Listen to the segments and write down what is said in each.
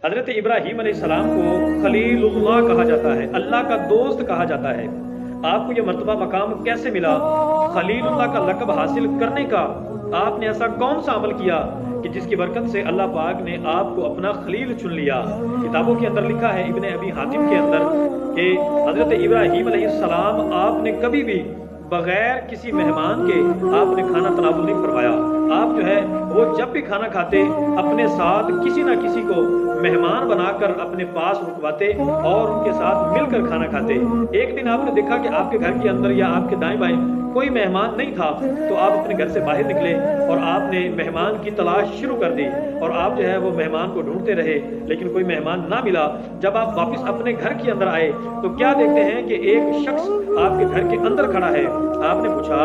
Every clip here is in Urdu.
حضرت ابراہیم علیہ السلام کو خلیل اللہ کہا جاتا ہے، اللہ کا دوست کہا جاتا ہے۔ آپ کو یہ مرتبہ مقام کیسے ملا؟ خلیل اللہ کا لقب حاصل کرنے کا آپ نے ایسا کون سا عمل کیا کہ جس کی برکت سے اللہ پاک نے آپ کو اپنا خلیل چن لیا؟ کتابوں کے اندر لکھا ہے ابن ابی حاتم کے اندر کہ حضرت ابراہیم علیہ السلام آپ نے کبھی بھی بغیر کسی مہمان کے آپ نے کھانا تناول نہیں فرمایا۔ آپ جو ہے وہ جب بھی کھانا کھاتے اپنے ساتھ کسی نہ کسی کو مہمان بنا کر اپنے پاس رکواتے اور ان کے ساتھ مل کر کھانا کھاتے۔ ایک دن آپ نے دیکھا کہ آپ کے گھر کے اندر یا آپ کے دائیں بائیں کوئی مہمان نہیں تھا، تو آپ اپنے گھر سے باہر نکلے اور آپ نے مہمان کی تلاش شروع کر دی اور آپ جو ہے وہ مہمان کو ڈھونڈتے رہے، لیکن کوئی مہمان نہ ملا۔ جب آپ واپس اپنے گھر کے اندر آئے تو کیا دیکھتے ہیں کہ ایک شخص آپ کے گھر کے اندر کھڑا ہے۔ آپ نے پوچھا،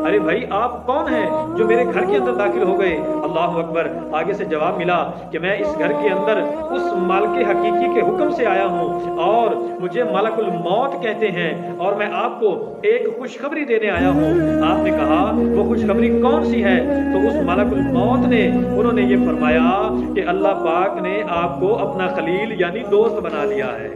ارے بھائی آپ کون ہیں جو میرے گھر کے اندر داخل ہو گئے؟ اللہ اکبر! آگے سے جواب ملا کہ میں اس گھر کے اندر اس مالک حقیقی کے حکم سے آیا ہوں اور مجھے ملک الموت کہتے ہیں اور میں آپ کو ایک خوشخبری دینے آیا ہوں۔ آپ نے کہا وہ خوشخبری کون سی ہے؟ تو اس ملک الموت نے انہوں نے یہ فرمایا کہ اللہ پاک نے آپ کو اپنا خلیل یعنی دوست بنا لیا ہے،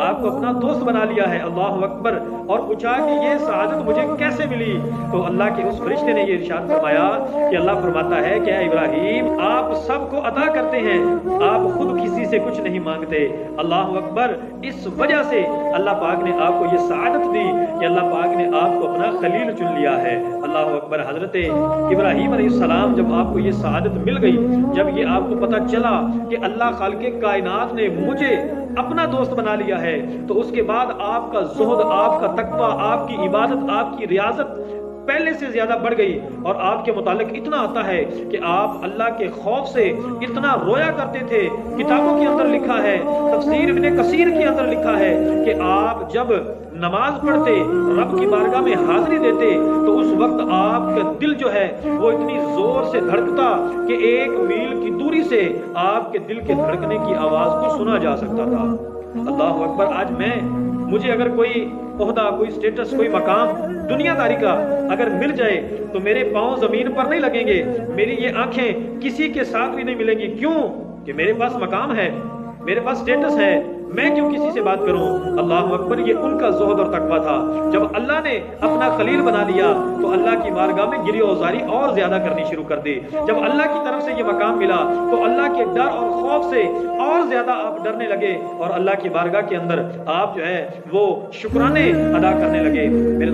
آپ کو اپنا دوست بنا لیا ہے۔ اللہ اکبر! اور پوچھا کہ یہ سعادت مجھے کیسے ملی؟ تو اللہ کے اس فرشتے نے یہ ارشاد فرمایا کہ اللہ فرماتا ہے کہ اے ابراہیم آپ سب کو عطا کرتے ہیں، آپ خود کسی سے کچھ نہیں مانگتے۔ اللہ اکبر! اس وجہ سے اللہ پاک نے آپ کو یہ سعادت دی کہ اللہ پاک نے آپ کو اپنا خلیل چن لیا ہے۔ اللہ اکبر! حضرت ابراہیم علیہ السلام جب آپ کو یہ سعادت مل گئی، جب یہ آپ کو پتہ چلا کہ اللہ خالق کائنات نے مجھے اپنا دوست بنا لیا ہے، تو اس کے بعد آپ کا زہد، آپ کا تقویٰ، آپ کی عبادت، آپ کی ریاضت پہلے سے زیادہ بڑھ گئی اور آپ کے متعلق اتنا آتا ہے کہ آپ اللہ کے خوف سے اتنا رویا کرتے تھے۔ کتابوں کے اندر لکھا ہے، تفسیر ابن کثیر کے اندر لکھا ہے کہ آپ جب نماز پڑھتے، رب کی بارگاہ میں حاضری دیتے، تو اس وقت آپ کا دل جو ہے وہ اتنی زور سے دھڑکتا کہ 1 میل کی دوری سے آپ کے دل کے دھڑکنے کی آواز کو سنا جا سکتا تھا۔ اللہ اکبر! آج مجھے اگر کوئی عہدہ، کوئی سٹیٹس، کوئی مقام دنیا داری کا اگر مل جائے تو میرے پاؤں زمین پر نہیں لگیں گے، میری یہ آنکھیں کسی کے ساتھ بھی نہیں ملیں گی۔ کیوں؟ کہ میرے پاس مقام ہے، میرے پاس سٹیٹس ہے، میں کیوں کسی سے بات کروں؟ اللہ اکبر! یہ ان کا زہد اور تقویٰ تھا۔ جب اللہ نے اپنا خلیل بنا لیا تو اللہ کی بارگاہ میں گری اوزاری اور زیادہ کرنی شروع کر دی۔ جب اللہ کی طرف سے یہ مقام ملا تو اللہ کے ڈر اور خوف سے اور زیادہ آپ ڈرنے لگے اور اللہ کی بارگاہ کے اندر آپ جو ہے وہ شکرانے ادا کرنے لگے۔ میرے